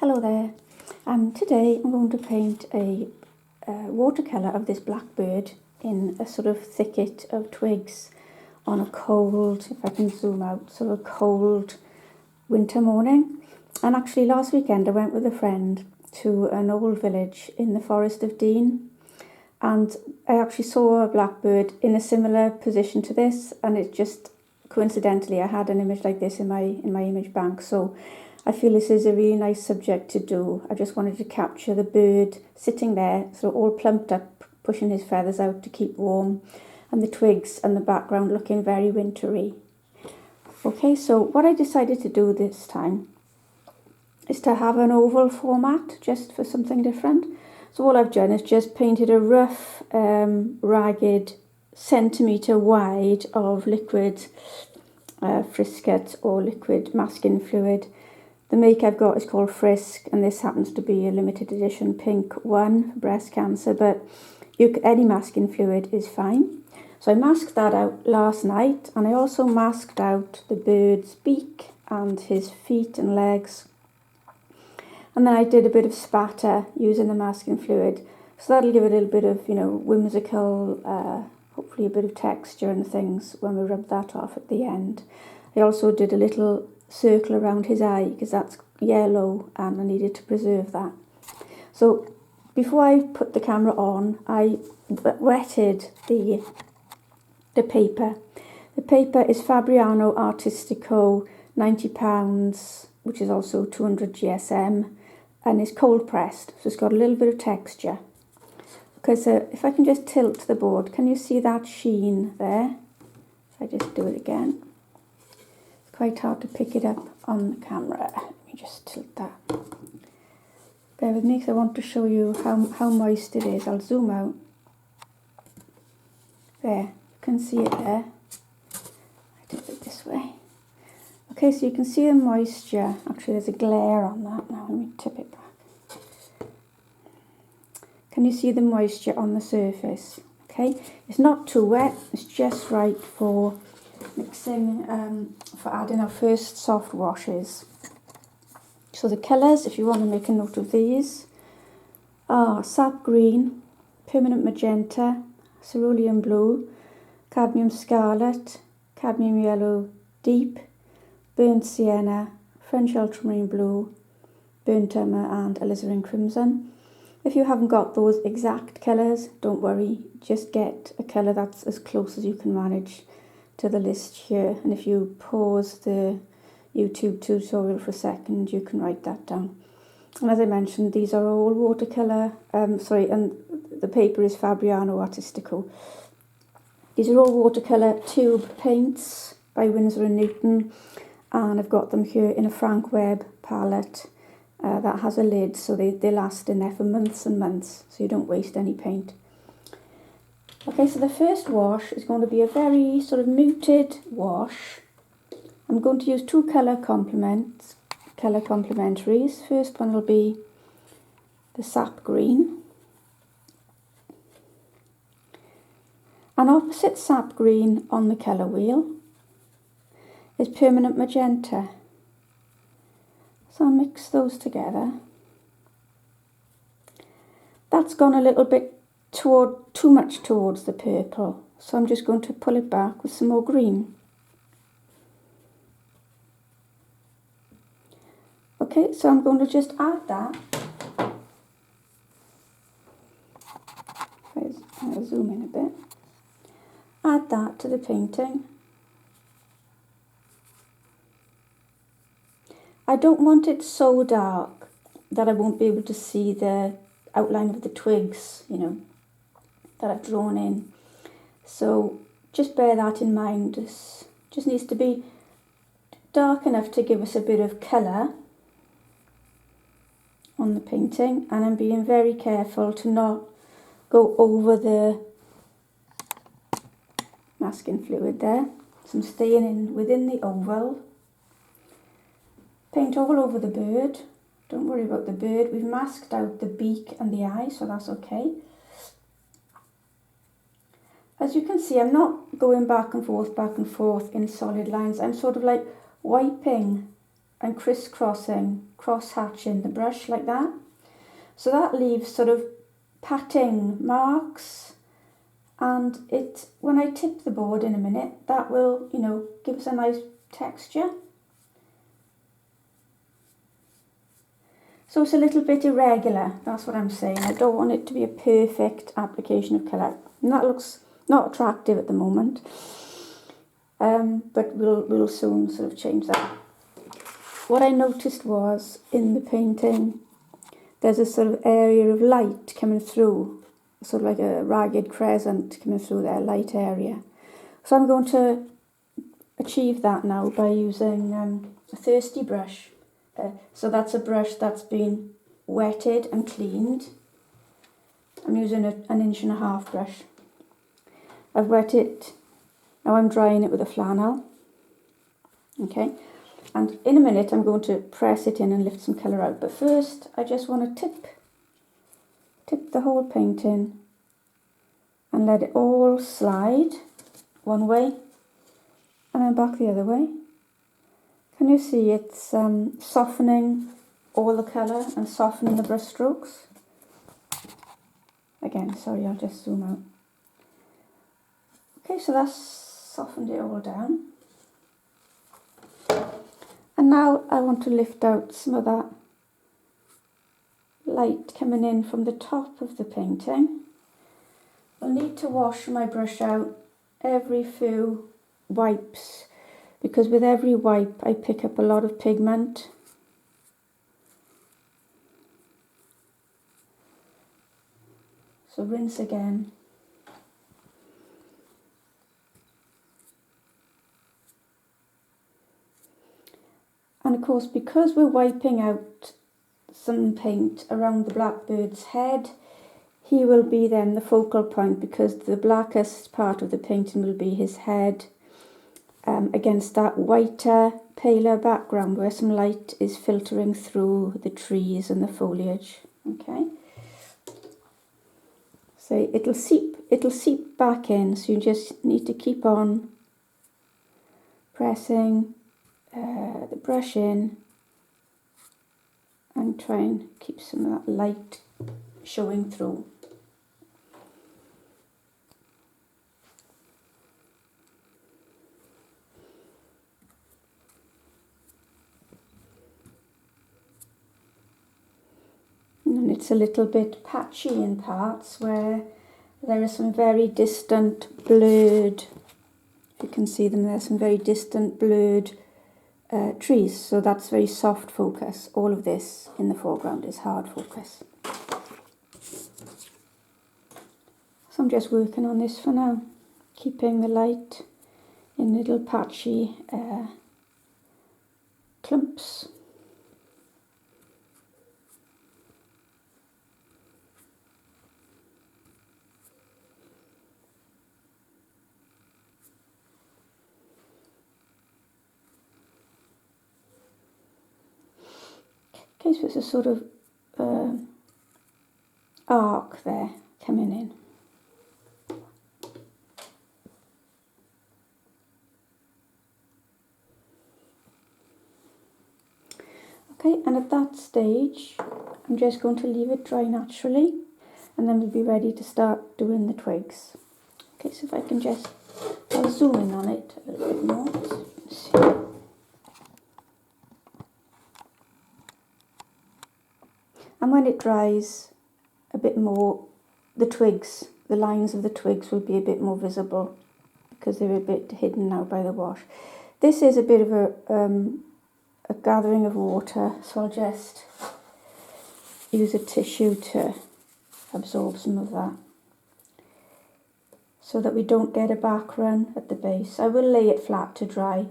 Hello there. Today I'm going to paint a watercolour of this blackbird in a sort of thicket of twigs on a cold, if I can zoom out, sort of cold winter morning. And actually last weekend I went with a friend to an old village in the Forest of Dean, and I actually saw a blackbird in a similar position to this, and it just coincidentally I had an image like this in my image bank, so I feel this is a really nice subject to do. I just wanted to capture the bird sitting there, so all plumped up, pushing his feathers out to keep warm, and the twigs and the background looking very wintry. Okay, so what I decided to do this time is to have an oval format, just for something different. So all I've done is just painted a rough, ragged centimetre wide of liquid frisket or liquid masking fluid. The make I've got is called Frisk, and this happens to be a limited edition pink one, breast cancer, but any masking fluid is fine. So I masked that out last night, and I also masked out the bird's beak and his feet and legs. And then I did a bit of spatter using the masking fluid, so that'll give it a little bit of, whimsical, hopefully a bit of texture and things when we rub that off at the end. I also did a little circle around his eye because that's yellow and I needed to preserve that. So before I put the camera on, I wetted the paper. The paper is Fabriano Artistico, £90, which is also 200 GSM, and is cold pressed, so it's got a little bit of texture. Okay, so if I can just tilt the board, can you see that sheen there? If I just do it again. Quite hard to pick it up on the camera. Let me just tilt that. Bear with me because I want to show you how moist it is. I'll zoom out. There, you can see it there. I did it this way. Okay, so you can see the moisture. Actually, there's a glare on that now. Let me tip it back. Can you see the moisture on the surface? Okay, it's not too wet. It's just right for mixing, for adding our first soft washes. So the colours, if you want to make a note of these, are sap green, permanent magenta, cerulean blue, cadmium scarlet, cadmium yellow deep, burnt sienna, French ultramarine blue, burnt umber and alizarin crimson. If you haven't got those exact colours, don't worry, just get a colour that's as close as you can manage to the list here, and if you pause the YouTube tutorial for a second, you can write that down. And as I mentioned, these are all watercolour, and the paper is Fabriano Artistico. These are all watercolour tube paints by Winsor Newton, and I've got them here in a Frank Webb palette that has a lid, so they last in there for months and months, so you don't waste any paint. Okay, so the first wash is going to be a very sort of muted wash. I'm going to use two colour complementaries. First one will be the sap green. And opposite sap green on the colour wheel is permanent magenta. So I'll mix those together. That's gone a little bit too much towards the purple, so I'm just going to pull it back with some more green. Okay, so I'm going to just add that. I'll zoom in a bit. Add that to the painting. I don't want it so dark that I won't be able to see the outline of the twigs, that I've drawn in. So just bear that in mind. This just needs to be dark enough to give us a bit of colour on the painting, and I'm being very careful to not go over the masking fluid there. So I'm staying within the oval. Paint all over the bird. Don't worry about the bird. We've masked out the beak and the eye, so that's okay. As you can see, I'm not going back and forth in solid lines. I'm sort of like wiping and crisscrossing, cross-hatching the brush like that. So that leaves sort of patting marks, and when I tip the board in a minute, that will, you know, give us a nice texture. So it's a little bit irregular, that's what I'm saying. I don't want it to be a perfect application of colour. And that looks not attractive at the moment, but we'll soon sort of change that. What I noticed was in the painting, there's a sort of area of light coming through, sort of like a ragged crescent coming through there, light area. So I'm going to achieve that now by using a thirsty brush. So that's a brush that's been wetted and cleaned. I'm using an 1.5 inch brush. I've wetted it, now I'm drying it with a flannel. Okay, and in a minute I'm going to press it in and lift some colour out. But first I just want to tip the whole paint in and let it all slide one way and then back the other way. Can you see it's softening all the colour and softening the brush strokes? Again, sorry, I'll just zoom out. Okay, so that's softened it all down. And now I want to lift out some of that light coming in from the top of the painting. I'll need to wash my brush out every few wipes, because with every wipe I pick up a lot of pigment. So rinse again. And of course, because we're wiping out some paint around the Blackbird's head, he will be then the focal point, because the blackest part of the painting will be his head, against that whiter, paler background where some light is filtering through the trees and the foliage. Okay, so it'll seep back in, so you just need to keep on pressing the brush in and try and keep some of that light showing through. And it's a little bit patchy in parts where there are some very distant blurred, if you can see them there, some very distant blurred trees. So that's very soft focus. All of this in the foreground is hard focus. So I'm just working on this for now, keeping the light in little patchy clumps. Okay, so it's a sort of arc there coming in. Okay, and at that stage, I'm just going to leave it dry naturally, and then we'll be ready to start doing the twigs. Okay, so if I can just, I'll zoom in on it a little bit more, so you can see. And when it dries a bit more, the twigs, the lines of the twigs will be a bit more visible because they're a bit hidden now by the wash. This is a bit of a gathering of water, so I'll just use a tissue to absorb some of that so that we don't get a back run at the base. I will lay it flat to dry,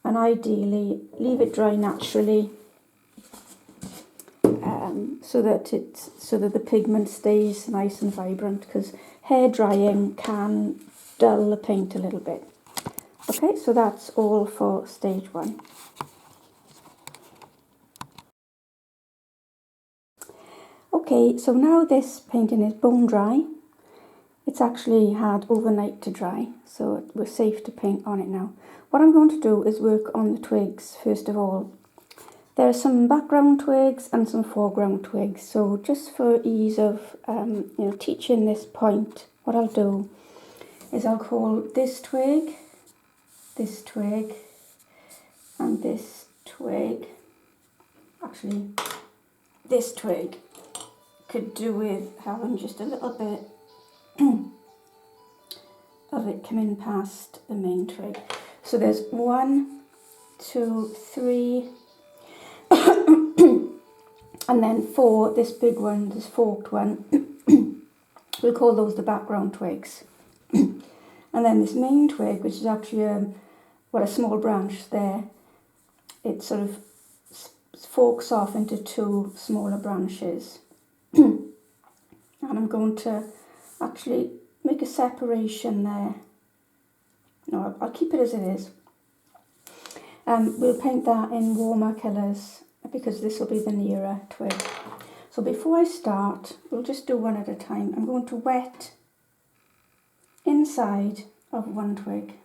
and ideally leave it dry naturally, so that the pigment stays nice and vibrant, because hair drying can dull the paint a little bit. Okay, so that's all for stage one. Okay, so now this painting is bone dry. It's actually had overnight to dry, so we're safe to paint on it now. What I'm going to do is work on the twigs first of all. There are some background twigs and some foreground twigs, so just for ease of teaching this point, what I'll do is I'll call this twig, and this twig. Actually, this twig could do with having just a little bit of it coming past the main twig. So there's 1, 2, 3, and then 4, this big one, this forked one. We'll call those the background twigs. And then this main twig, which is actually a small branch there, it sort of forks off into 2 smaller branches. And I'm going to actually make a separation there. No, I'll keep it as it is. We'll paint that in warmer colours because this will be the nearer twig. So before I start, we'll just do one at a time. I'm going to wet inside of one twig.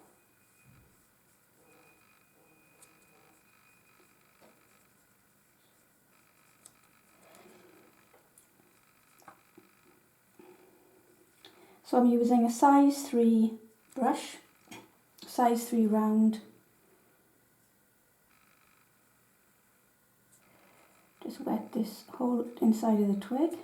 So I'm using a size 3 brush, size 3 round. Just wet this whole inside of the twig.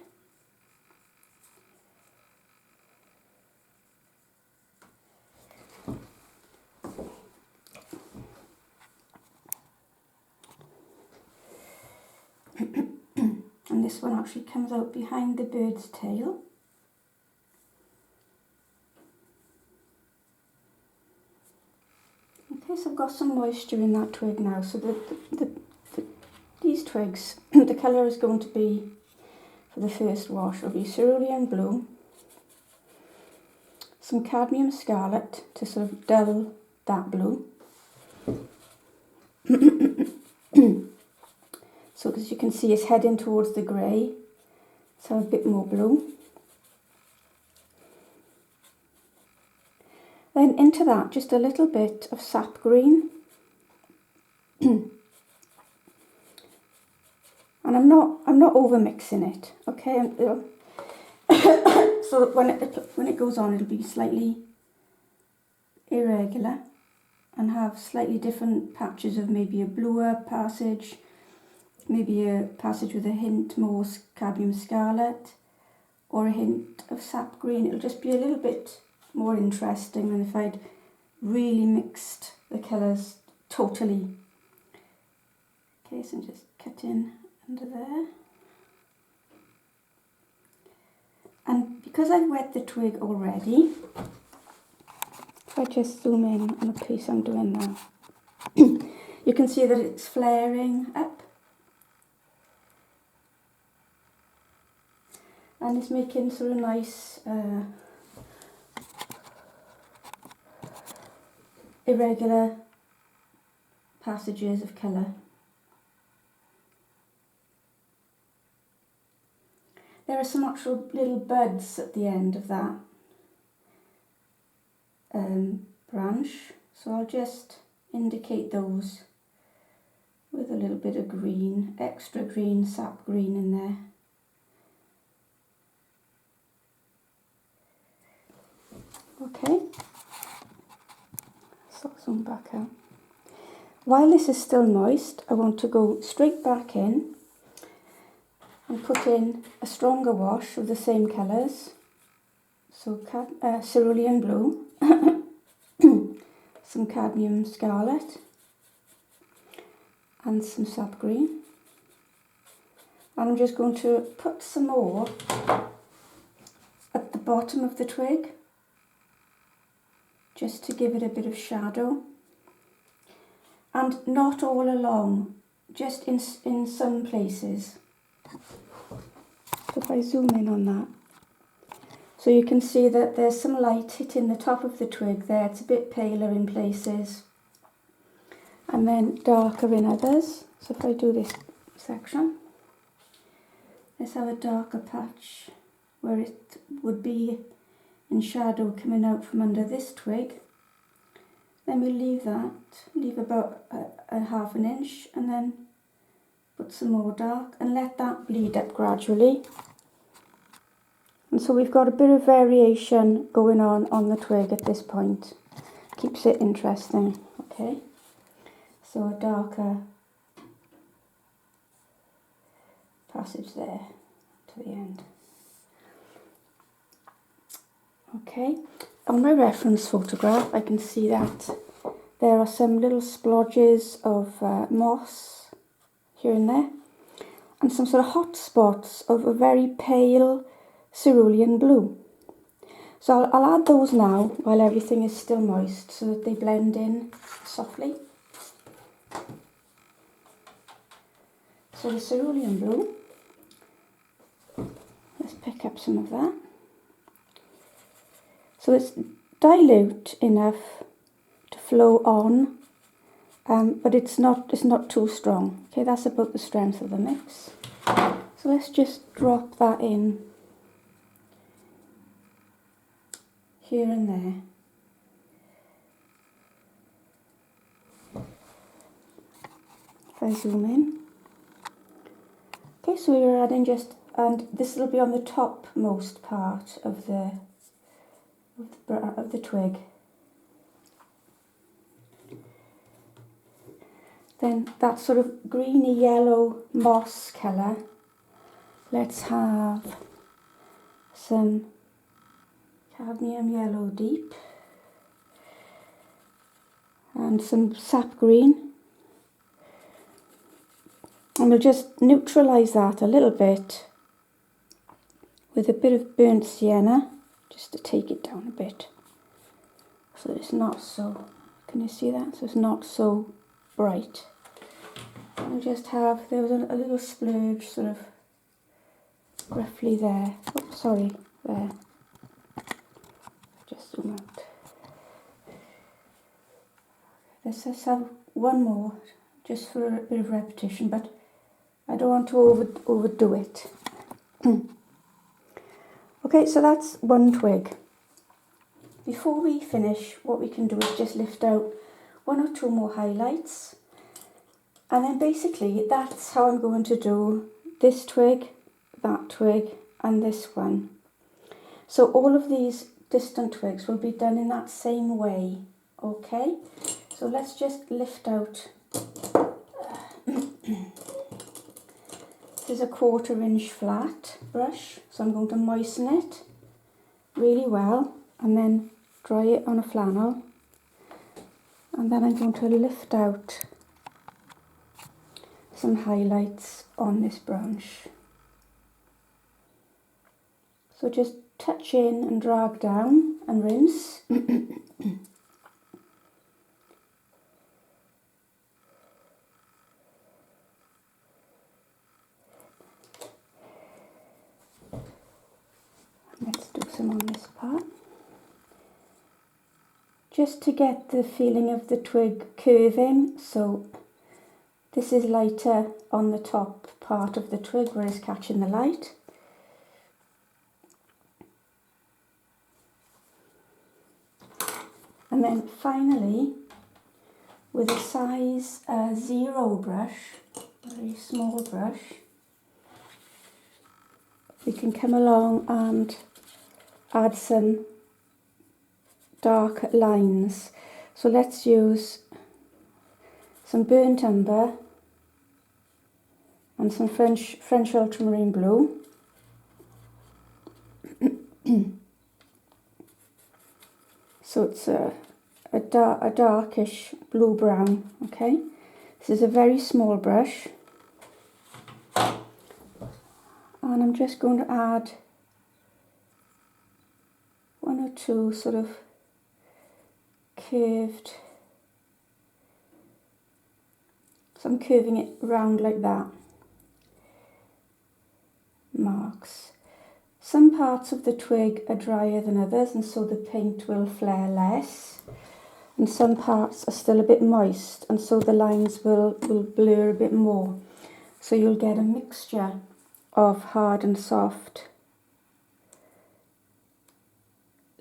And this one actually comes out behind the bird's tail. Okay, so I've got some moisture in that twig now. So these twigs, the colour is going to be, for the first wash, will be cerulean blue, some cadmium scarlet to sort of dull that blue. So as you can see, it's heading towards the grey, so a bit more blue. Then into that, just a little bit of sap green. And I'm not over mixing it, okay? So that when it goes on, it'll be slightly irregular and have slightly different patches of maybe a bluer passage, maybe a passage with a hint more cadmium scarlet, or a hint of sap green. It'll just be a little bit more interesting than if I'd really mixed the colours totally. Okay, so I'm just cutting under there. And because I've wet the twig already, if I just zoom in on the piece I'm doing now, you can see that it's flaring up. And it's making sort of nice irregular passages of colour. There are some actual little buds at the end of that branch, so I'll just indicate those with a little bit of green, extra green, sap green in there. Okay, so zoom back out. While this is still moist, I want to go straight back in and put in a stronger wash of the same colours. So cerulean blue, some cadmium scarlet, and some sap green. And I'm just going to put some more at the bottom of the twig, just to give it a bit of shadow. And not all along, just in some places. So if I zoom in on that, so you can see that there's some light hitting the top of the twig there. It's a bit paler in places and then darker in others. So if I do this section, let's have a darker patch where it would be in shadow coming out from under this twig. Then we leave about a half an inch, and then put some more dark and let that bleed up gradually. And so we've got a bit of variation going on the twig at this point. Keeps it interesting, okay? So a darker passage there to the end. Okay, on my reference photograph I can see that there are some little splodges of moss here and there, and some sort of hot spots of a very pale cerulean blue. So I'll add those now while everything is still moist so that they blend in softly. So the cerulean blue, let's pick up some of that. So it's dilute enough to flow on, but it's not too strong. Okay, that's about the strength of the mix. So let's just drop that in here and there. If I zoom in. Okay, so we're adding and this will be on the topmost part of the twig. Then that sort of greeny yellow moss colour, let's have some cadmium yellow deep and some sap green, and we'll just neutralise that a little bit with a bit of burnt sienna, just to take it down a bit so that it's not so, can you see that? So it's not so bright. And just have, there was a little splurge sort of roughly there. Oh, sorry, there. Just zoom out. Let's just have one more just for a bit of repetition, but I don't want to overdo it. Okay, so that's one twig. Before we finish, what we can do is just lift out one or two more highlights, and then basically that's how I'm going to do this twig, that twig, and this one. So all of these distant twigs will be done in that same way, okay? So let's just lift out. This is a 1/4 inch flat brush, so I'm going to moisten it really well and then dry it on a flannel, and then I'm going to lift out some highlights on this branch. So just touch in and drag down and rinse. Let's do some on this part. Just to get the feeling of the twig curving, so this is lighter on the top part of the twig where it's catching the light. And then finally, with a size 0 brush, a very small brush, we can come along and add some dark lines. So let's use some burnt umber and some French ultramarine blue. So it's a darkish blue-brown, okay? This is a very small brush. And I'm just going to add one or two sort of curved, so I'm curving it round like that, marks. Some parts of the twig are drier than others, and so the paint will flare less, and some parts are still a bit moist, and so the lines will blur a bit more. So you'll get a mixture of hard and soft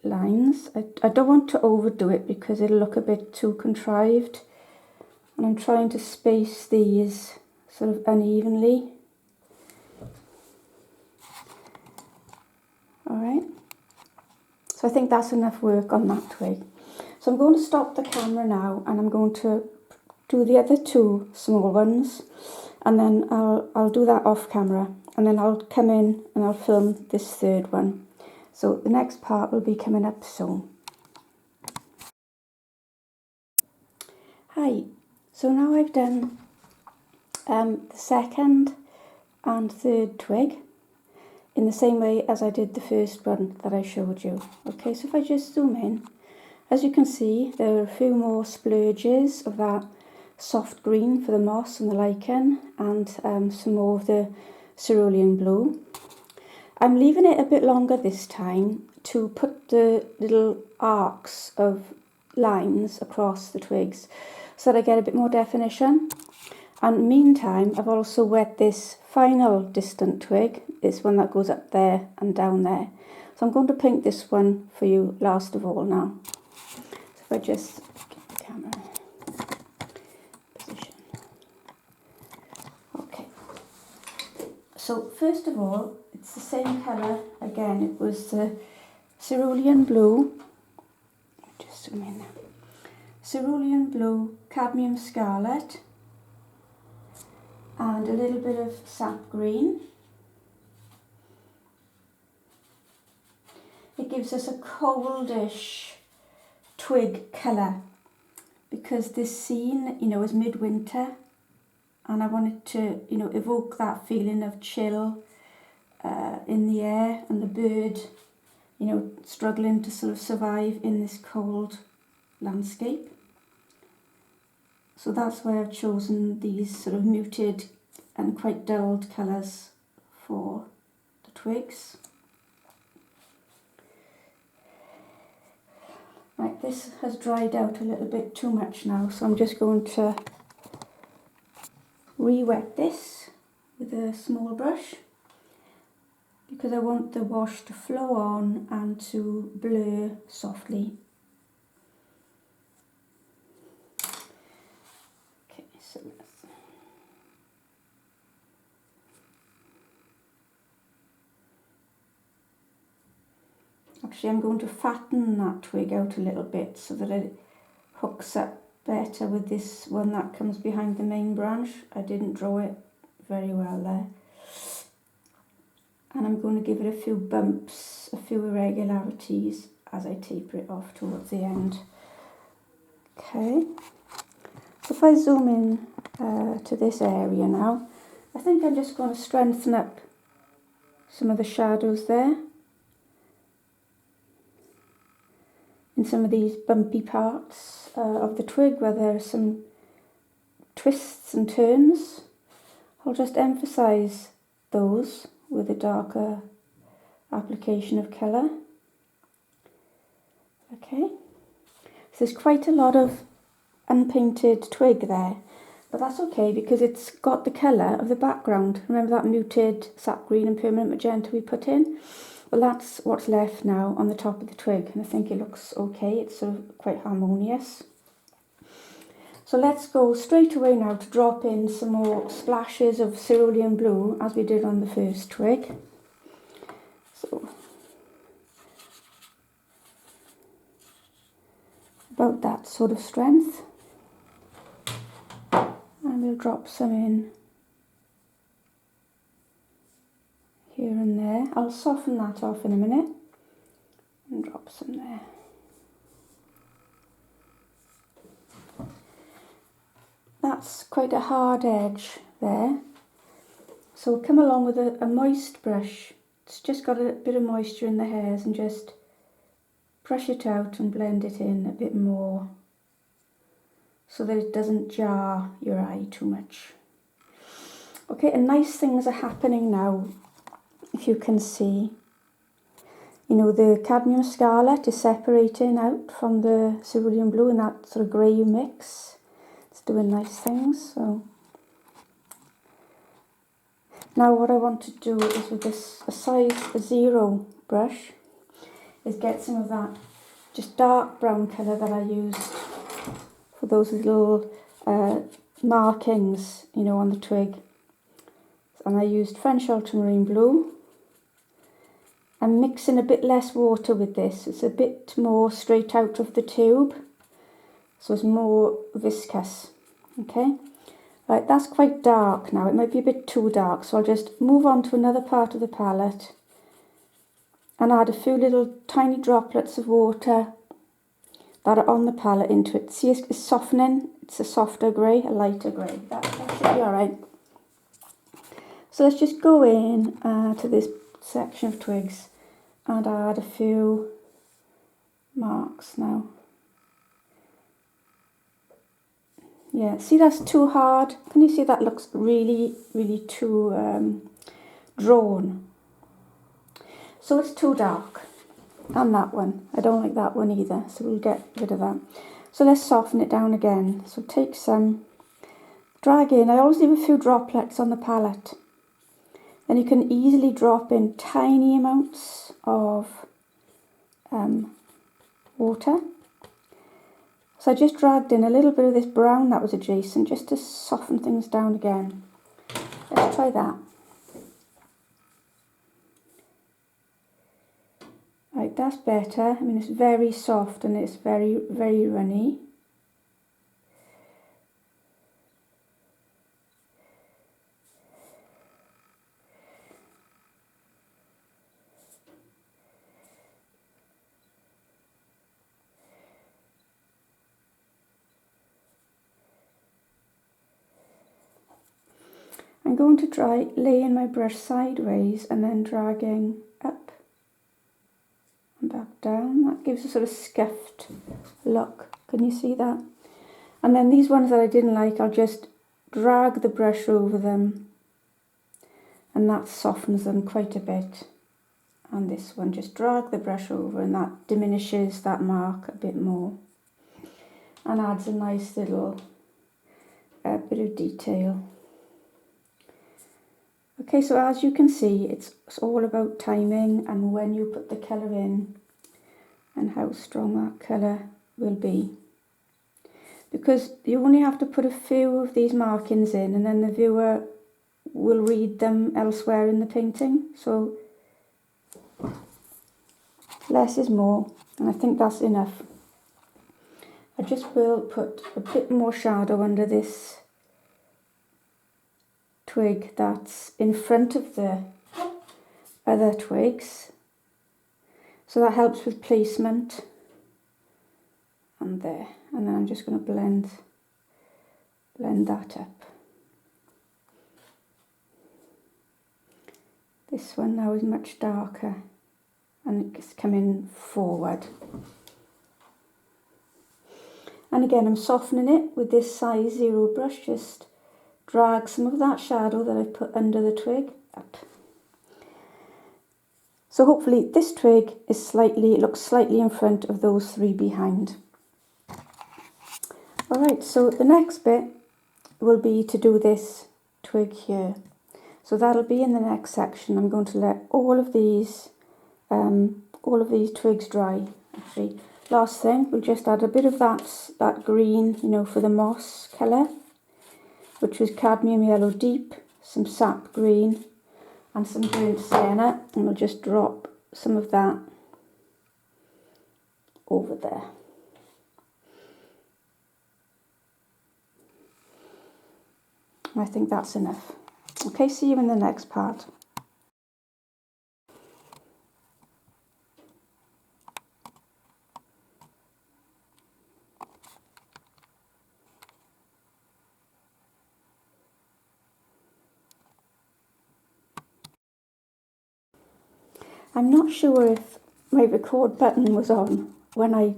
lines. I don't want to overdo it because it'll look a bit too contrived, and I'm trying to space these sort of unevenly. Alright, so I think that's enough work on that twig. So I'm going to stop the camera now, and I'm going to do the other two small ones, and then I'll do that off camera, and then I'll come in and I'll film this third one. So the next part will be coming up soon. Hi, so now I've done the second and third twig in the same way as I did the first one that I showed you. Okay, so if I just zoom in, as you can see, there are a few more splurges of that soft green for the moss and the lichen, and some more of the cerulean blue. I'm leaving it a bit longer this time to put the little arcs of lines across the twigs so that I get a bit more definition. And meantime, I've also wet this final distant twig, this one that goes up there and down there. So I'm going to paint this one for you last of all now. So if I just get the camera position. Okay. So first of all, it's the same colour again. It was the cerulean blue. Just zoom in now. Cerulean blue, cadmium scarlet, and a little bit of sap green. It gives us a coldish twig colour because this scene, you know, is midwinter, and I wanted to, you know, evoke that feeling of chill in the air, and the bird, you know, struggling to sort of survive in this cold landscape. So that's why I've chosen these sort of muted and quite dulled colours for the twigs. Right, this has dried out a little bit too much now, so I'm just going to re-wet this with a small brush because I want the wash to flow on and to blur softly. Okay, so actually I'm going to fatten that twig out a little bit so that it hooks up better with this one that comes behind the main branch. I didn't draw it very well there. And I'm going to give it a few bumps, a few irregularities as I taper it off towards the end. Okay, so if I zoom in to this area now, I think I'm just going to strengthen up some of the shadows there in some of these bumpy parts of the twig where there are some twists and turns. I'll just emphasise those with a darker application of colour. Okay, so there's quite a lot of unpainted twig there, but that's okay because it's got the colour of the background. Remember that muted sap green and permanent magenta we put in? Well, that's what's left now on the top of the twig, and I think it looks okay. It's sort of quite harmonious. So let's go straight away now to drop in some more splashes of cerulean blue as we did on the first twig. So about that sort of strength, and we'll drop some in here and there. I'll soften that off in a minute and drop some there. That's quite a hard edge there, so we'll come along with a moist brush. It's just got a bit of moisture in the hairs, and just brush it out and blend it in a bit more so that it doesn't jar your eye too much. Okay, and nice things are happening now, if you can see. You know, the cadmium scarlet is separating out from the cerulean blue in that sort of grey mix. It's doing nice things. So now what I want to do is with this a size 0 brush is get some of that just dark brown colour that I used for those little markings, you know, on the twig. And I used French ultramarine blue. I'm mixing a bit less water with this. It's a bit more straight out of the tube, so it's more viscous. Okay, right, that's quite dark now. It might be a bit too dark, so I'll just move on to another part of the palette and add a few little tiny droplets of water that are on the palette into it. See, it's softening. It's a softer grey, a lighter grey. That should be alright. So let's just go in to this section of twigs and add a few marks now. Yeah, see, that's too hard. Can you see that looks really, really too drawn? So it's too dark. And that one. I don't like that one either, so we'll get rid of that. So let's soften it down again. So take some, drag in. I always leave a few droplets on the palette. Then you can easily drop in tiny amounts of water. So I just dragged in a little bit of this brown that was adjacent just to soften things down again. Let's try that. Right, that's better. I mean, it's very soft and it's very, very runny. I'm going to try laying my brush sideways and then dragging up and back down. That gives a sort of scuffed look. Can you see that? And then these ones that I didn't like, I'll just drag the brush over them and that softens them quite a bit. And this one, just drag the brush over and that diminishes that mark a bit more and adds a nice little bit of detail. Okay, so as you can see, it's all about timing and when you put the colour in and how strong that colour will be. Because you only have to put a few of these markings in and then the viewer will read them elsewhere in the painting. So less is more, and I think that's enough. I just will put a bit more shadow under this twig that's in front of the other twigs, so that helps with placement. And there, and then I'm just going to blend that up. This one now is much darker and it's coming forward. And again, I'm softening it with this size 0 brush, just drag some of that shadow that I've put under the twig up. So hopefully this twig is looks slightly in front of those 3 behind. Alright, so the next bit will be to do this twig here. So that'll be in the next section. I'm going to let all of these twigs dry. Actually, last thing, we'll just add a bit of that green, you know, for the moss colour, which was cadmium yellow deep, some sap green and some burnt sienna, and we'll just drop some of that over there. I think that's enough. Okay, see you in the next part. I'm not sure if my record button was on when I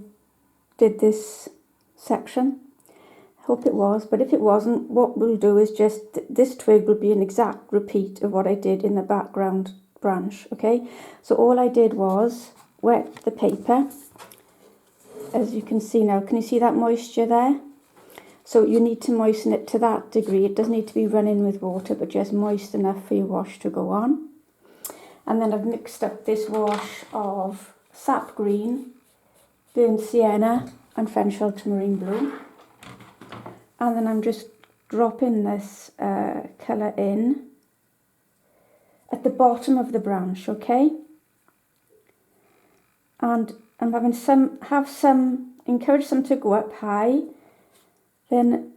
did this section. I hope it was, but if it wasn't, what we'll do is just, this twig will be an exact repeat of what I did in the background branch, okay? So all I did was wet the paper, as you can see now. Can you see that moisture there? So you need to moisten it to that degree. It doesn't need to be running with water, but just moist enough for your wash to go on. And then I've mixed up this wash of sap green, burnt sienna and French ultramarine blue. And then I'm just dropping this colour in at the bottom of the branch, okay? And I'm having encourage some to go up high, then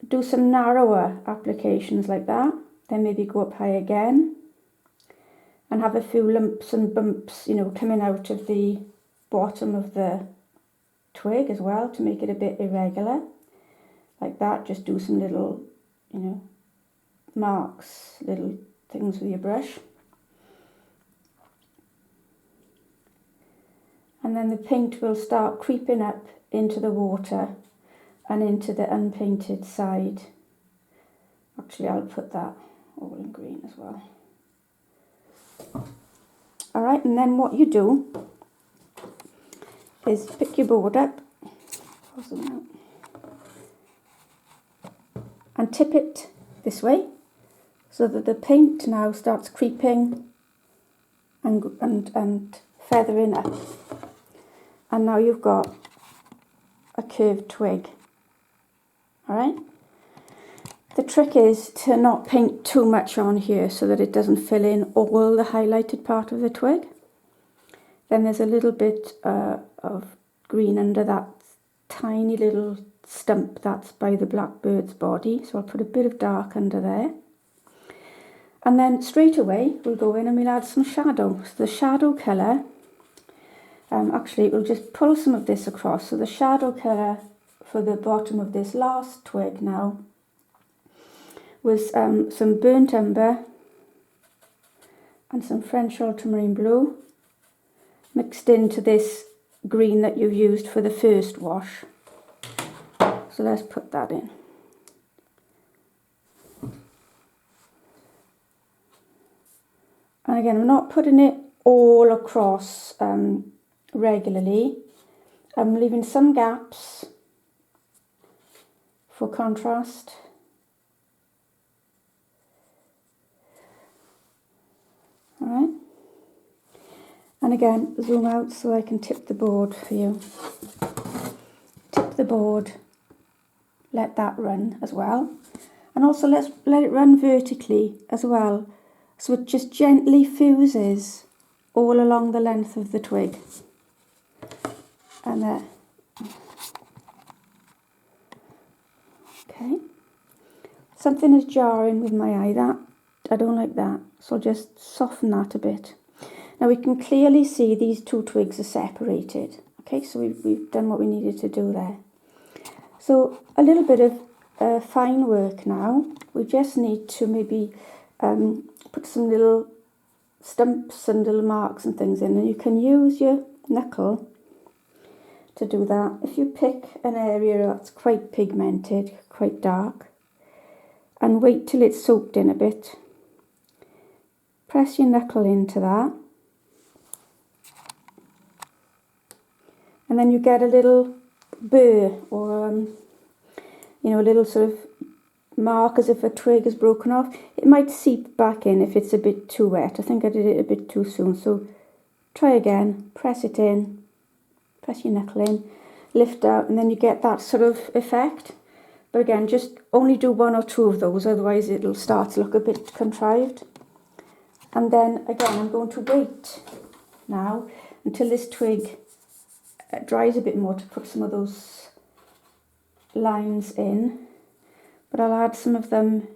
do some narrower applications like that, then maybe go up high again, and have a few lumps and bumps, you know, coming out of the bottom of the twig as well to make it a bit irregular. Like that, just do some little, you know, marks, little things with your brush. And then the paint will start creeping up into the water and into the unpainted side. Actually, I'll put that all in green as well. Alright, and then what you do is pick your board up and tip it this way so that the paint now starts creeping and feathering up. And now you've got a curved twig. Alright? The trick is to not paint too much on here so that it doesn't fill in all the highlighted part of the twig. Then there's a little bit of green under that tiny little stump that's by the blackbird's body. So I'll put a bit of dark under there. And then straight away we'll go in and we'll add some shadow. So the shadow colour, actually we'll just pull some of this across. So the shadow colour for the bottom of this last twig now was some burnt umber and some French ultramarine blue mixed into this green that you used for the first wash. So let's put that in. And again, I'm not putting it all across regularly. I'm leaving some gaps for contrast. Alright. And again, zoom out so I can tip the board for you. Tip the board, let that run as well. And also let it run vertically as well, so it just gently fuses all along the length of the twig. And there. Okay. Something is jarring with my eye. I don't like that, so I'll just soften that a bit. Now we can clearly see these two twigs are separated. Okay, so we've done what we needed to do there. So a little bit of fine work now. We just need to maybe put some little stumps and little marks and things in, and you can use your knuckle to do that. If you pick an area that's quite pigmented, quite dark, and wait till it's soaked in a bit, press your knuckle into that, and then you get a little burr or you know, a little sort of mark as if a twig is broken off. It might seep back in if it's a bit too wet. I think I did it a bit too soon, so try again, press it in, press your knuckle in, lift out, and then you get that sort of effect. But again, just only do one or two of those, otherwise it'll start to look a bit contrived. And then again, I'm going to wait now until this twig dries a bit more to put some of those lines in. But I'll add some of them.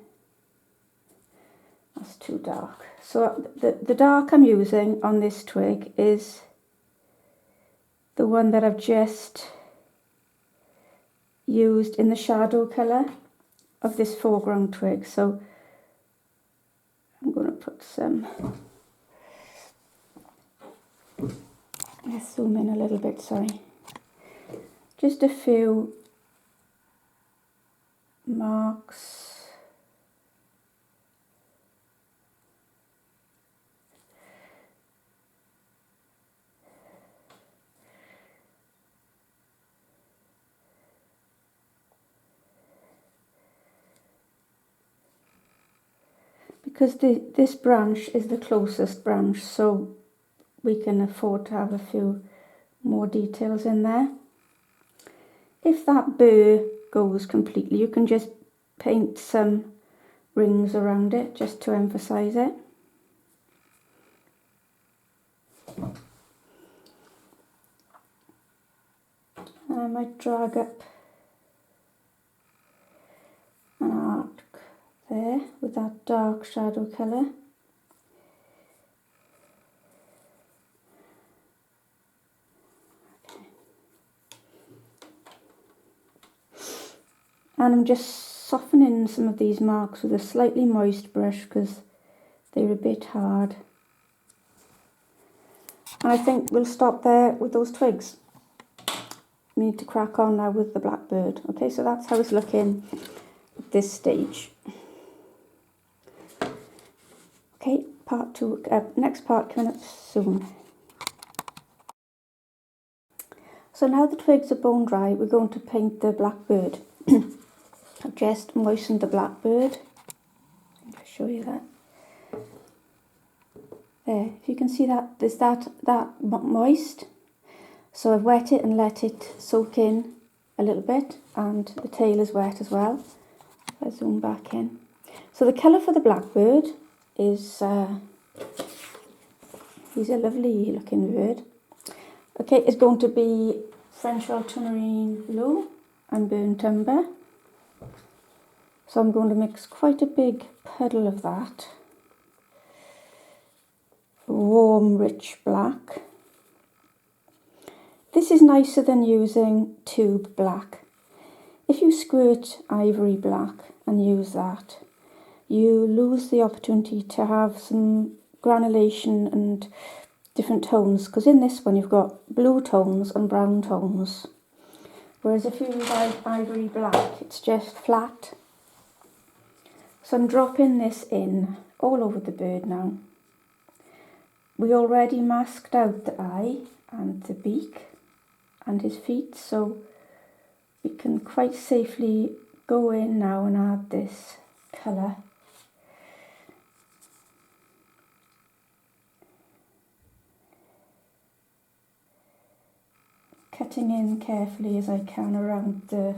That's too dark. So the dark I'm using on this twig is the one that I've just used in the shadow colour of this foreground twig. So I'm going to put some, let's zoom in a little bit, sorry. Just a few marks. Because this branch is the closest branch, so we can afford to have a few more details in there. If that burr goes completely, you can just paint some rings around it just to emphasize it. I might drag up an arc there with that dark shadow colour. And I'm just softening some of these marks with a slightly moist brush because they're a bit hard. And I think we'll stop there with those twigs. We need to crack on now with the Blackbird. Okay, so that's how it's looking at this stage. Okay, part two, next part coming up soon. So now the twigs are bone dry, we're going to paint the Blackbird. I've just moistened the Blackbird. I'll show you that. There, if you can see that, there's that moist. So I've wet it and let it soak in a little bit, and the tail is wet as well. If I zoom back in. So the colour for the Blackbird is, he's a lovely looking bird. Okay, it's going to be French ultramarine blue and burnt umber. So I'm going to mix quite a big puddle of that. Warm, rich black. This is nicer than using tube black. If you squirt ivory black and use that, you lose the opportunity to have some granulation and different tones, because in this one you've got blue tones and brown tones. Whereas if you use ivory black, it's just flat. So I'm dropping this in all over the bird now. We already masked out the eye and the beak and his feet, so we can quite safely go in now and add this colour. Cutting in carefully as I can around the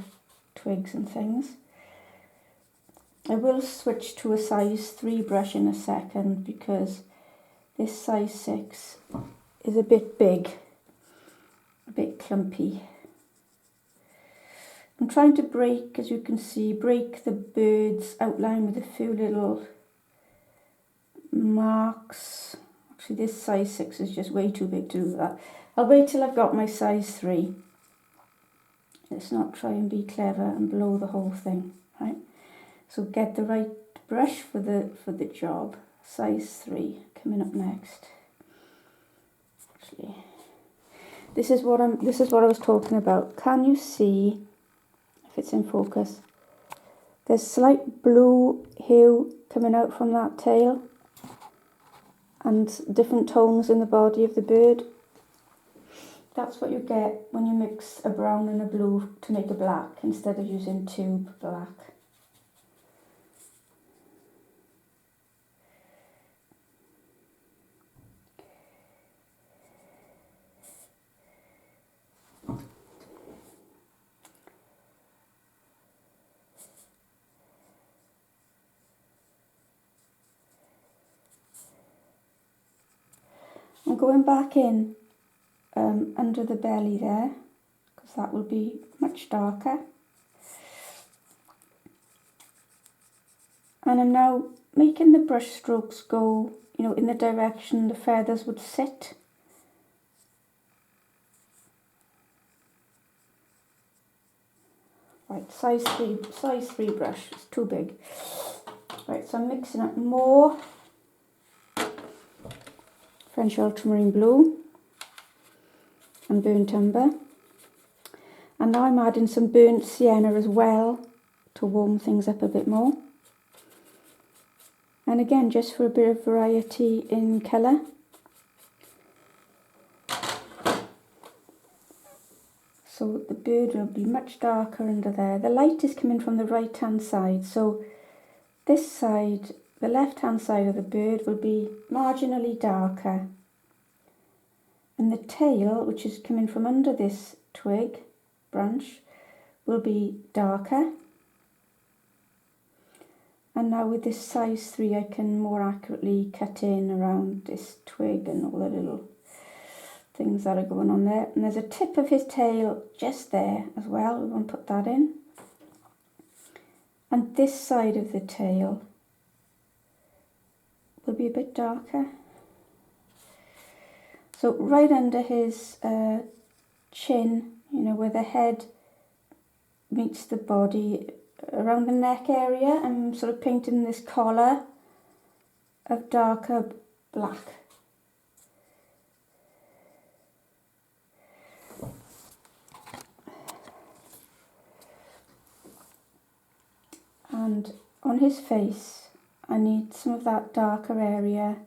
twigs and things. I will switch to a size 3 brush in a second because this size 6 is a bit big, a bit clumpy. I'm trying to break, as you can see, break the bird's outline with a few little marks. Actually, this size 6 is just way too big to do that. I'll wait till I've got my size 3. Let's not try and be clever and blow the whole thing, right? So get the right brush for the job. Size 3 coming up next. Actually, this is what I was talking about. Can you see, if it's in focus, there's slight blue hue coming out from that tail and different tones in the body of the bird. That's what you get when you mix a brown and a blue to make a black instead of using tube black. I'm going back in under the belly there, because that will be much darker. And I'm now making the brush strokes go, in the direction the feathers would sit. Right, size 3 brush, it's too big. Right, so I'm mixing up more French ultramarine blue and burnt umber. And now I'm adding some burnt sienna as well to warm things up a bit more. And again, just for a bit of variety in colour. So the bird will be much darker under there. The light is coming from the right hand side, so this side, the left hand side of the bird will be marginally darker And the tail, which is coming from under this twig branch, will be darker. And now with this size 3 I can more accurately cut in around this twig and all the little things that are going on there. And there's a tip of his tail just there as well, we want to put that in. And this side of the tail will be a bit darker. So right under his chin, you know, where the head meets the body, around the neck area, I'm sort of painting this collar of darker black. And on his face, I need some of that darker area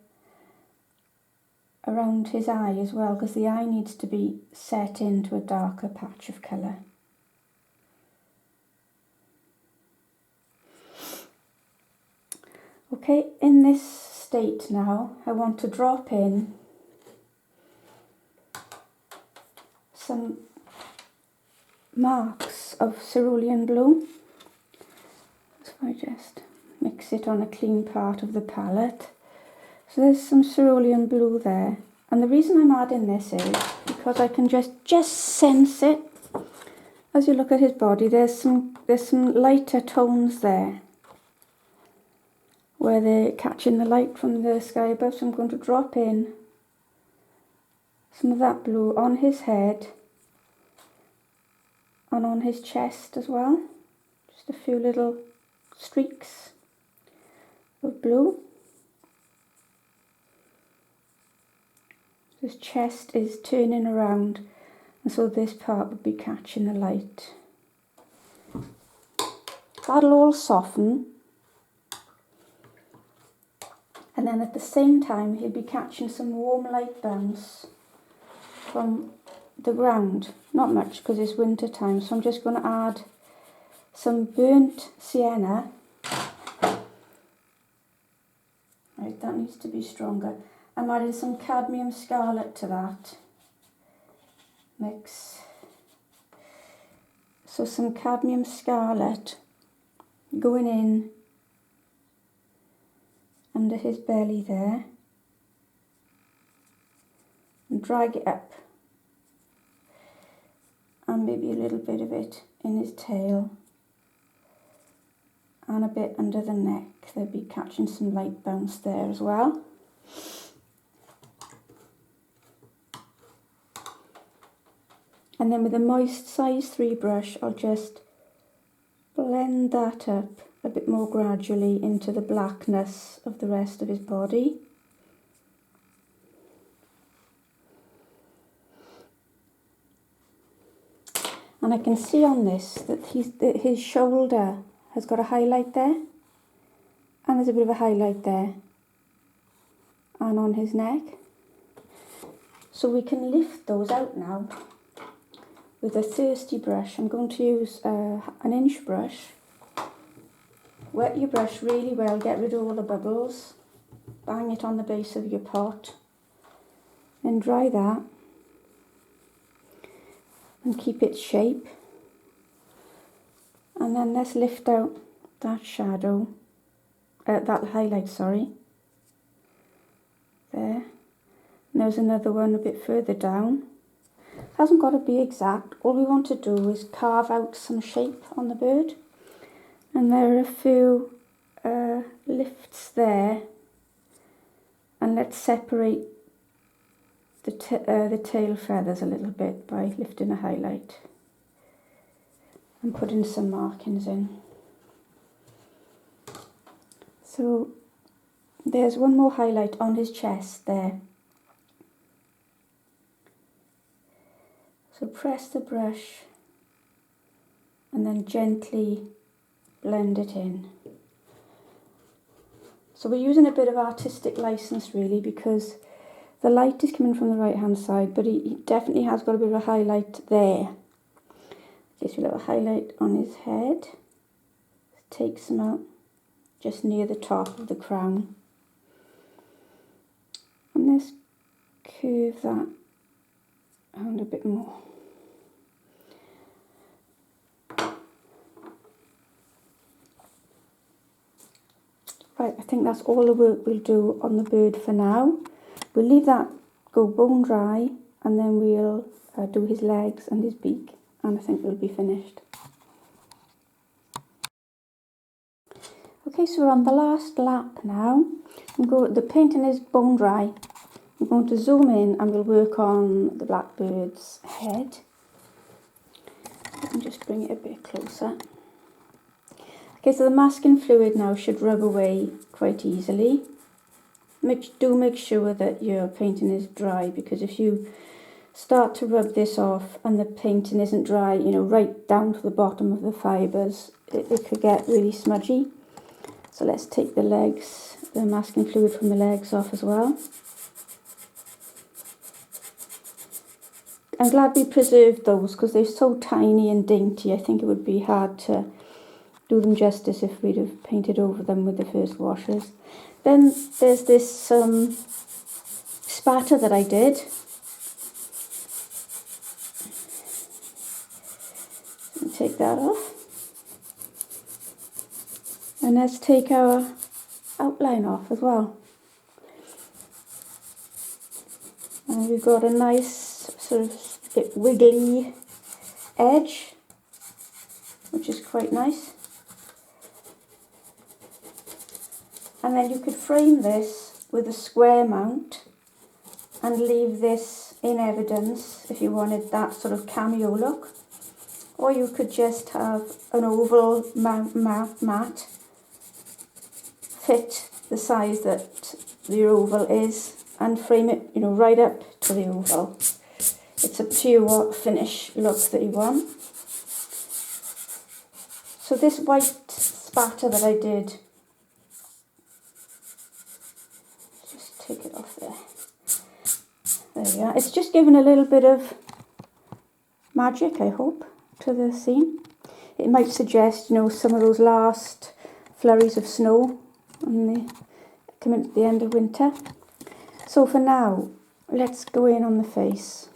around his eye as well, because the eye needs to be set into a darker patch of colour. Okay, in this state now, I want to drop in some marks of cerulean blue. So I just mix it on a clean part of the palette. So there's some cerulean blue there. And the reason I'm adding this is because I can just sense it. As you look at his body, there's some lighter tones there, where they're catching the light from the sky above. So I'm going to drop in some of that blue on his head and on his chest as well. Just a few little streaks of blue. His chest is turning around, and so this part would be catching the light. That'll all soften. And then at the same time, he'll be catching some warm light bounce from the ground. Not much because it's winter time, so I'm just going to add some burnt sienna. Right, that needs to be stronger. I'm adding some cadmium scarlet to that mix. So some cadmium scarlet going in under his belly there, and drag it up, and maybe a little bit of it in his tail and a bit under the neck. They'll be catching some light bounce there as well. And then with a moist size 3 brush, I'll just blend that up a bit more gradually into the blackness of the rest of his body. And I can see on this that his shoulder has got a highlight there, and there's a bit of a highlight there, and on his neck. So we can lift those out now with a thirsty brush. I'm going to use an inch brush. Wet your brush really well, get rid of all the bubbles, bang it on the base of your pot, then dry that and keep its shape. And then let's lift out that shadow, that highlight, sorry, there. And there's another one a bit further down. Hasn't got to be exact, all we want to do is carve out some shape on the bird. And there are a few lifts there, and let's separate the tail feathers a little bit by lifting a highlight and putting some markings in. So there's one more highlight on his chest there. So press the brush and then gently blend it in. So we're using a bit of artistic license really, because the light is coming from the right hand side, but he definitely has got a bit of a highlight there. Just a little highlight on his head. Take some out just near the top of the crown. And let's curve that and a bit more. Right, I think that's all the work we'll do on the bird for now. We'll leave that go bone dry, and then we'll do his legs and his beak, and I think we'll be finished. Okay, so we're on the last lap now. The painting is bone dry. I'm going to zoom in and we'll work on the blackbird's head. Let me just bring it a bit closer. Okay, so the masking fluid now should rub away quite easily. Do make sure that your painting is dry, because if you start to rub this off and the painting isn't dry, you know, right down to the bottom of the fibres, it could get really smudgy. So let's take the legs, the masking fluid from the legs off as well. I'm glad we preserved those because they're so tiny and dainty. I think it would be hard to do them justice if we'd have painted over them with the first washes. Then there's this spatter that I did. Take that off. And let's take our outline off as well. And we've got a nice sort of bit wiggly edge, which is quite nice. And then you could frame this with a square mount and leave this in evidence if you wanted that sort of cameo look. Or you could just have an oval mat fit the size that the oval is and frame it, you know, right up to the oval. It's up to you what finish look that you want. So this white spatter that I did, just take it off there. There we are. It's just given a little bit of magic, I hope, to the scene. It might suggest, you know, some of those last flurries of snow coming at the end of winter. So for now, let's go in on the face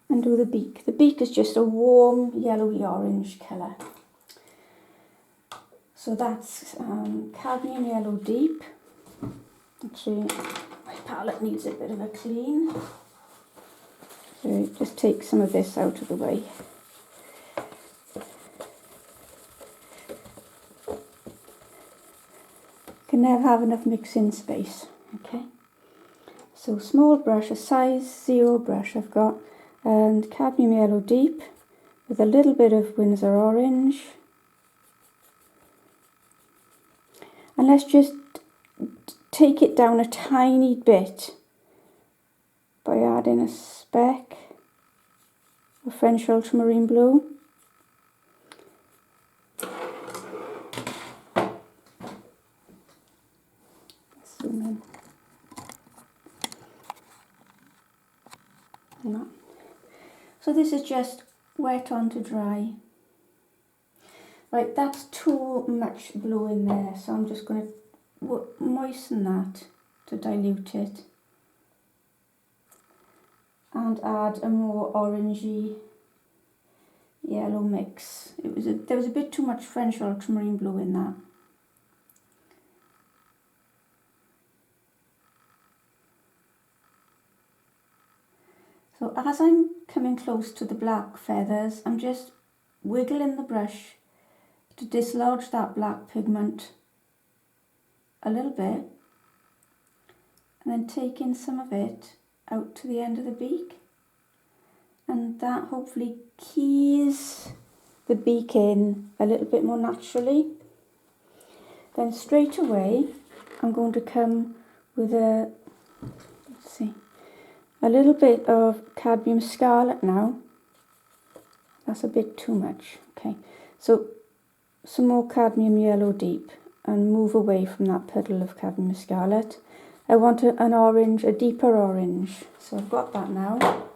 and do the beak. The beak is just a warm yellowy orange colour. So that's cadmium yellow deep. Actually, my palette needs a bit of a clean. So just take some of this out of the way. Can never have enough mixing space. Okay. So small brush, a size 0 brush I've got, and cadmium yellow deep with a little bit of Winsor orange. And let's just take it down a tiny bit by adding a speck of French ultramarine blue. Zoom in. And that. So this is just wet on to dry. Right, that's too much blue in there, so I'm just going to moisten that to dilute it and add a more orangey yellow mix. There was a bit too much French ultramarine blue in that. So as I'm coming close to the black feathers, I'm just wiggling the brush to dislodge that black pigment a little bit, and then taking some of it out to the end of the beak, and that hopefully keys the beak in a little bit more naturally. Then straight away I'm going to come with a little bit of cadmium scarlet now. That's a bit too much. Okay, so some more cadmium yellow deep and move away from that puddle of cadmium scarlet. I want an orange, a deeper orange. So I've got that now.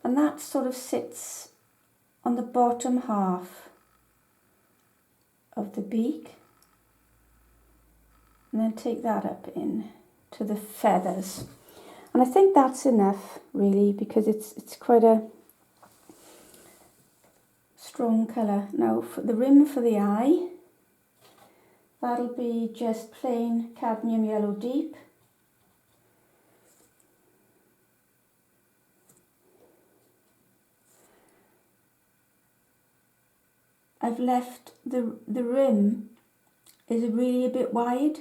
And that sort of sits on the bottom half of the beak. And then take that up in to the feathers. And I think that's enough really, because it's quite a strong colour. Now for the rim for the eye, that'll be just plain cadmium yellow deep. I've left the rim is really a bit wide,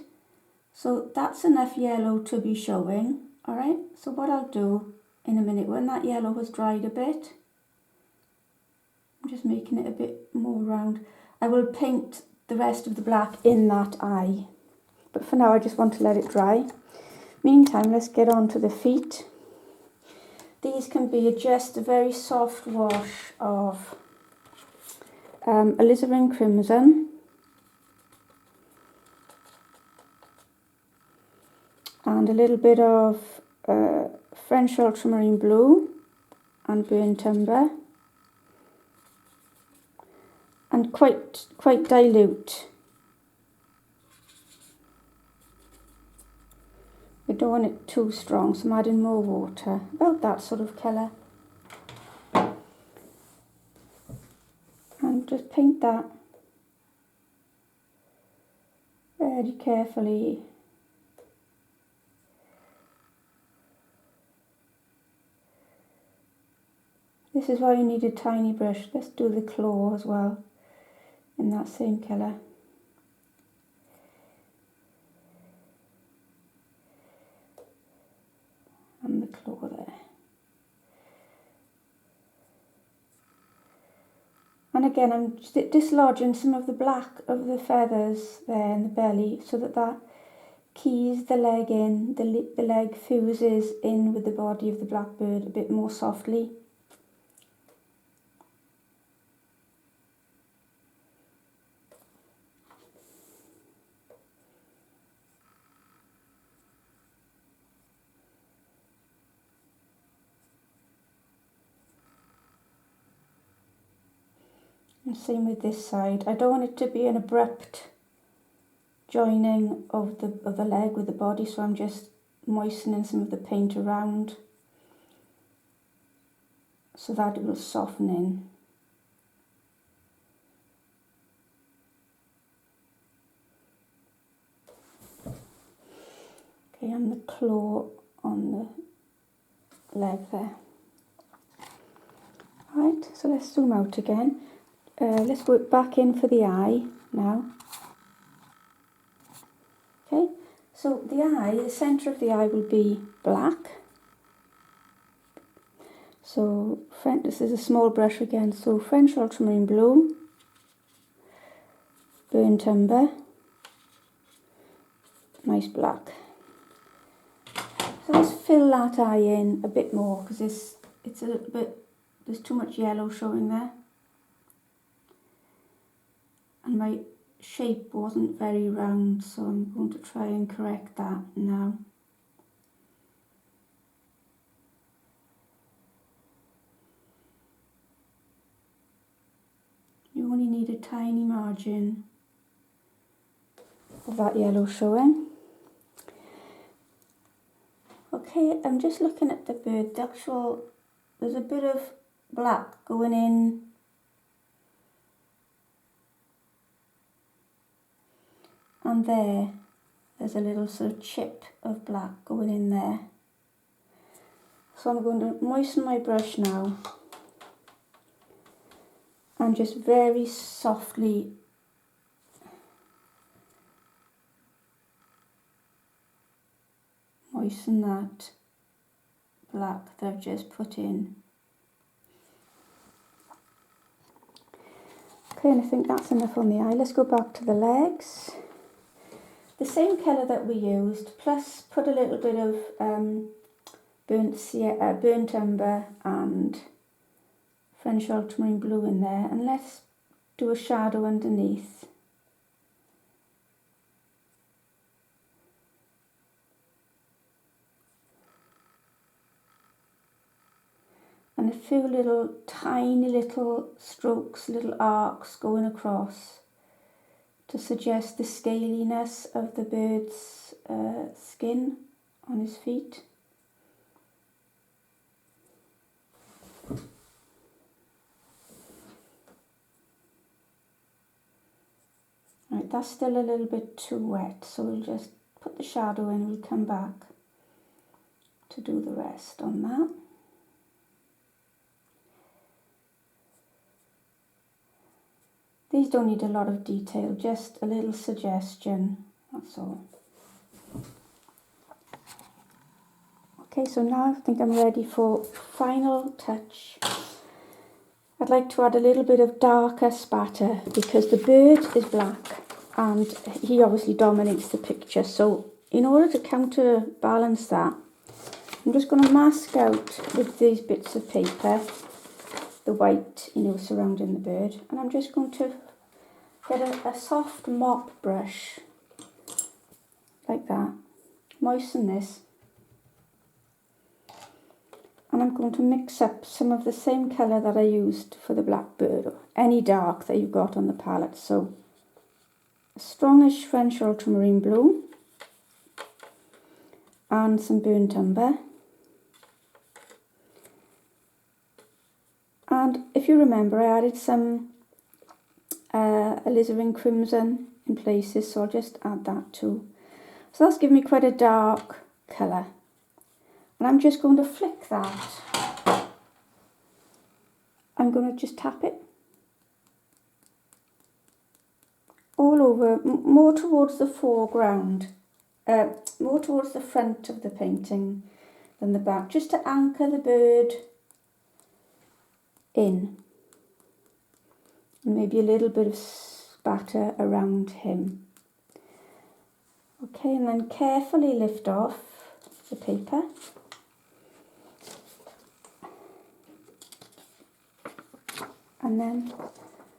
so that's enough yellow to be showing. Alright, so what I'll do in a minute, when that yellow has dried a bit, I'm just making it a bit more round, I will paint the rest of the black in that eye. But for now I just want to let it dry. Meantime, let's get on to the feet. These can be just a very soft wash of alizarin crimson and a little bit of French ultramarine blue and burnt umber, and quite dilute. We don't want it too strong, so I'm adding more water, about that sort of colour. And just paint that very carefully. This is why you need a tiny brush. Let's do the claw as well in that same colour. And the claw there. And again, I'm dislodging some of the black of the feathers there in the belly, so that keys the leg in, the leg fuses in with the body of the blackbird a bit more softly. And same with this side. I don't want it to be an abrupt joining of the leg with the body, so I'm just moistening some of the paint around so that it will soften in. Okay, and the claw on the leg there. Right, so let's zoom out again. Let's work back in for the eye now. Okay, so the eye, the centre of the eye will be black. So this is a small brush again, so French ultramarine blue, burnt umber, nice black. So let's fill that eye in a bit more, because it's a little bit, there's too much yellow showing there. And my shape wasn't very round, so I'm going to try and correct that now. You only need a tiny margin of that yellow showing. Okay, I'm just looking at the bird. There's a bit of black going in and there's a little sort of chip of black going in there. So I'm going to moisten my brush now and just very softly moisten that black that I've just put in. Okay, and I think that's enough on the eye. Let's go back to the legs. The same colour that we used, plus put a little bit of burnt umber and French ultramarine blue in there, and let's do a shadow underneath. And a few little tiny little strokes, little arcs going across to suggest the scaliness of the bird's skin on his feet. Right, that's still a little bit too wet, so we'll just put the shadow in, we'll come back to do the rest on that. These don't need a lot of detail, just a little suggestion, that's all. Okay, so now I think I'm ready for final touch. I'd like to add a little bit of darker spatter because the bird is black and he obviously dominates the picture. So in order to counterbalance that, I'm just going to mask out with these bits of paper the white, surrounding the bird. And I'm just going to get a soft mop brush like that, moisten this. And I'm going to mix up some of the same colour that I used for the Blackbird, or any dark that you've got on the palette. So a strongish French ultramarine blue and some burnt umber. And if you remember, I added some alizarin crimson in places, so I'll just add that too. So that's given me quite a dark colour. And I'm just going to flick that. I'm going to just tap it all over, more towards the foreground, more towards the front of the painting than the back, just to anchor the bird in. And maybe a little bit of spatter around him. Okay, and then carefully lift off the paper. And then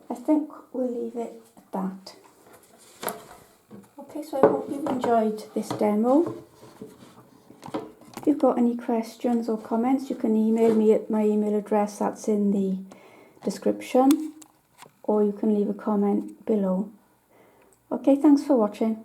I think we'll leave it at that. Okay, so I hope you've enjoyed this demo. If you've got any questions or comments, you can email me at my email address that's in the description, or you can leave a comment below. Okay, thanks for watching.